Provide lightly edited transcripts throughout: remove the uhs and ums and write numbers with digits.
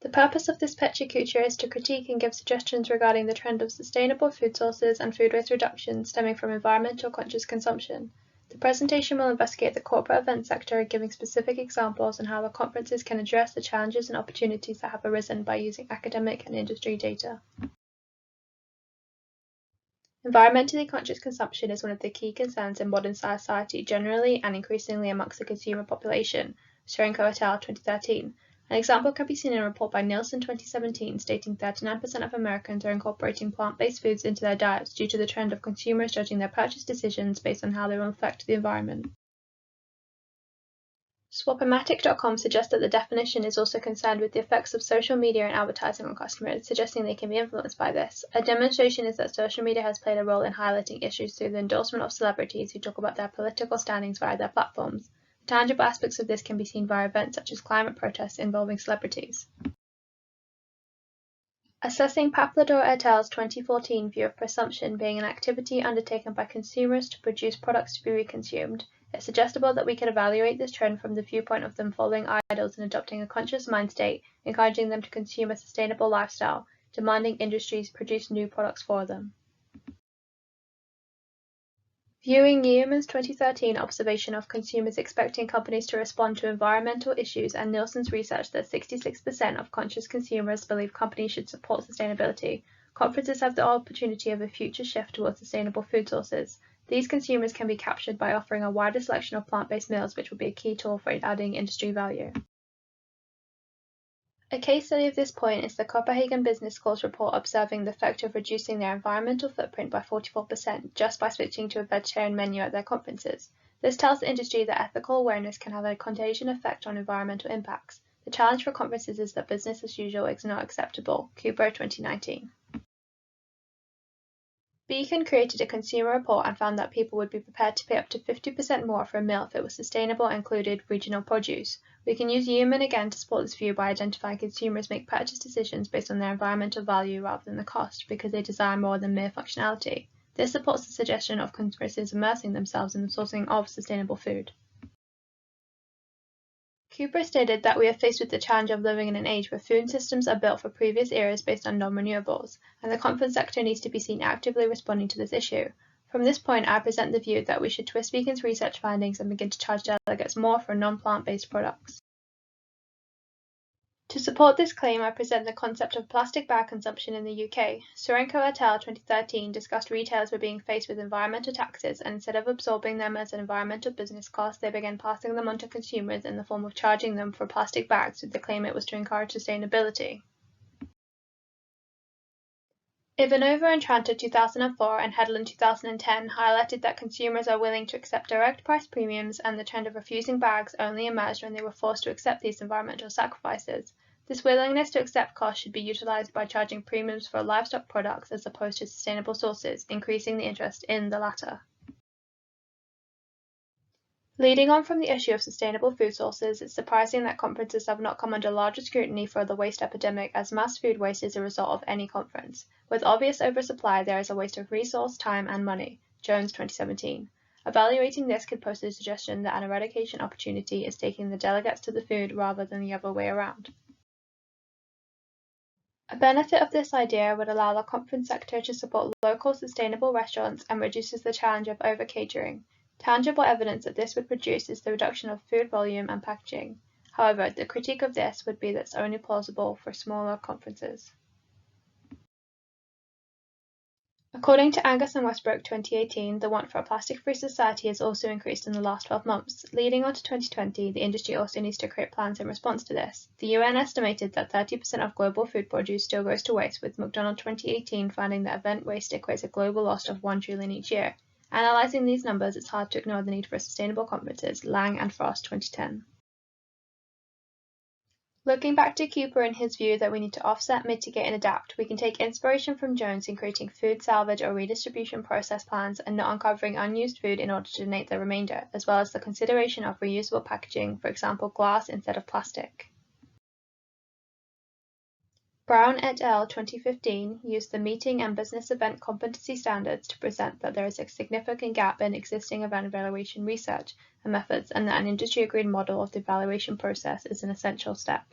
The purpose of this Pecha Kucha is to critique and give suggestions regarding the trend of sustainable food sources and food waste reduction stemming from environmental conscious consumption. The presentation will investigate the corporate event sector, giving specific examples on how the conferences can address the challenges and opportunities that have arisen by using academic and industry data. Environmentally conscious consumption is one of the key concerns in modern society generally and increasingly amongst the consumer population, Sorenko et al. 2013. An example can be seen in a report by Nielsen 2017 stating 39% of Americans are incorporating plant-based foods into their diets due to the trend of consumers judging their purchase decisions based on how they will affect the environment. Swapomatic.com suggests that the definition is also concerned with the effects of social media and advertising on customers, suggesting they can be influenced by this. A demonstration is that social media has played a role in highlighting issues through the endorsement of celebrities who talk about their political standings via their platforms. The tangible aspects of this can be seen via events such as climate protests involving celebrities. Assessing Paplador et al.'s 2014 view of presumption being an activity undertaken by consumers to produce products to be reconsumed, it's suggestible that we could evaluate this trend from the viewpoint of them following idols and adopting a conscious mind state, encouraging them to consume a sustainable lifestyle, demanding industries produce new products for them. Viewing Newman's 2013 observation of consumers expecting companies to respond to environmental issues and Nielsen's research that 66% of conscious consumers believe companies should support sustainability, conferences have the opportunity of a future shift towards sustainable food sources. These consumers can be captured by offering a wider selection of plant-based meals, which will be a key tool for adding industry value. A case study of this point is the Copenhagen Business School's report observing the effect of reducing their environmental footprint by 44% just by switching to a vegetarian menu at their conferences. This tells the industry that ethical awareness can have a contagion effect on environmental impacts. The challenge for conferences is that business as usual is not acceptable. Kucha 2019. Beacon created a consumer report and found that people would be prepared to pay up to 50% more for a meal if it was sustainable and included regional produce. We can use Human again to support this view by identifying consumers make purchase decisions based on their environmental value rather than the cost, because they desire more than mere functionality. This supports the suggestion of conferences immersing themselves in the sourcing of sustainable food. Kucha stated that we are faced with the challenge of living in an age where food systems are built for previous eras based on non-renewables, and the conference sector needs to be seen actively responding to this issue. From this point, I present the view that we should twist Beacon's research findings and begin to charge delegates more for non-plant-based products. To support this claim, I present the concept of plastic bag consumption in the UK. Sorenko et al. 2013 discussed retailers were being faced with environmental taxes, and instead of absorbing them as an environmental business cost, they began passing them on to consumers in the form of charging them for plastic bags with the claim it was to encourage sustainability. Ivanova and Tranter 2004 and Hedlund 2010 highlighted that consumers are willing to accept direct price premiums, and the trend of refusing bags only emerged when they were forced to accept these environmental sacrifices. This willingness to accept costs should be utilized by charging premiums for livestock products as opposed to sustainable sources, increasing the interest in the latter. Leading on from the issue of sustainable food sources, it's surprising that conferences have not come under larger scrutiny for the waste epidemic, as mass food waste is a result of any conference. With obvious oversupply, there is a waste of resource, time, and money. Jones 2017. Evaluating this could pose the suggestion that an eradication opportunity is taking the delegates to the food rather than the other way around. A benefit of this idea would allow the conference sector to support local sustainable restaurants and reduces the challenge of over-catering. Tangible evidence that this would produce is the reduction of food volume and packaging. However, the critique of this would be that it's only plausible for smaller conferences. According to Angus and Westbrook 2018, the want for a plastic-free society has also increased in the last 12 months. Leading on to 2020, the industry also needs to create plans in response to this. The UN estimated that 30% of global food produce still goes to waste, with McDonald 2018 finding that event waste equates a global loss of $1 trillion each year. Analysing these numbers, it's hard to ignore the need for sustainable conferences. Lang and Frost 2010. Looking back to Cooper and his view that we need to offset, mitigate, and adapt, we can take inspiration from Jones in creating food salvage or redistribution process plans and not uncovering unused food in order to donate the remainder, as well as the consideration of reusable packaging, for example glass instead of plastic. Brown et al. 2015 used the meeting and business event competency standards to present that there is a significant gap in existing event evaluation research and methods, and that an industry-agreed model of the evaluation process is an essential step.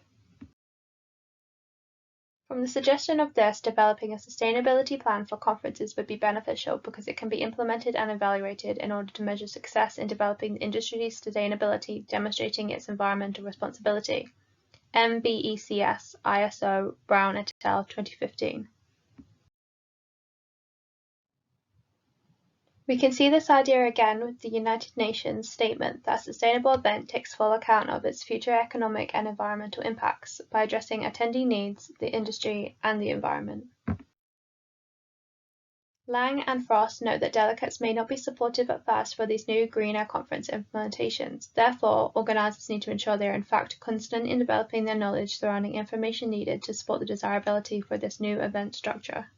From the suggestion of this, developing a sustainability plan for conferences would be beneficial because it can be implemented and evaluated in order to measure success in developing the industry's sustainability, demonstrating its environmental responsibility. MBECS ISO Brown et al. 2015. We can see this idea again with the United Nations statement that a sustainable event takes full account of its future economic and environmental impacts by addressing attendee needs, the industry, and the environment. Lang and Frost note that delegates may not be supportive at first for these new greener conference implementations. Therefore, organisers need to ensure they are in fact constant in developing their knowledge surrounding information needed to support the desirability for this new event structure.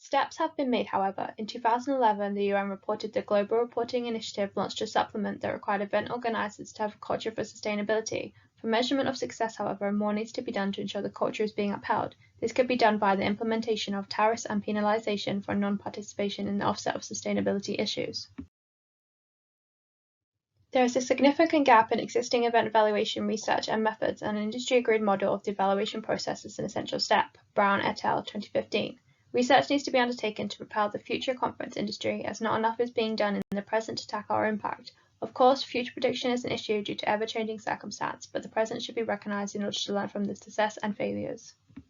Steps have been made, however. In 2011, the UN reported the Global Reporting Initiative launched a supplement that required event organisers to have a culture for sustainability. For measurement of success, however, more needs to be done to ensure the culture is being upheld. This could be done by the implementation of tariffs and penalisation for non-participation in the offset of sustainability issues. There is a significant gap in existing event evaluation research and methods, and an industry-agreed model of the evaluation process is an essential step. Brown et al. 2015. Research needs to be undertaken to propel the future conference industry, as not enough is being done in the present to tackle our impact. Of course, future prediction is an issue due to ever-changing circumstance, but the present should be recognised in order to learn from the success and failures.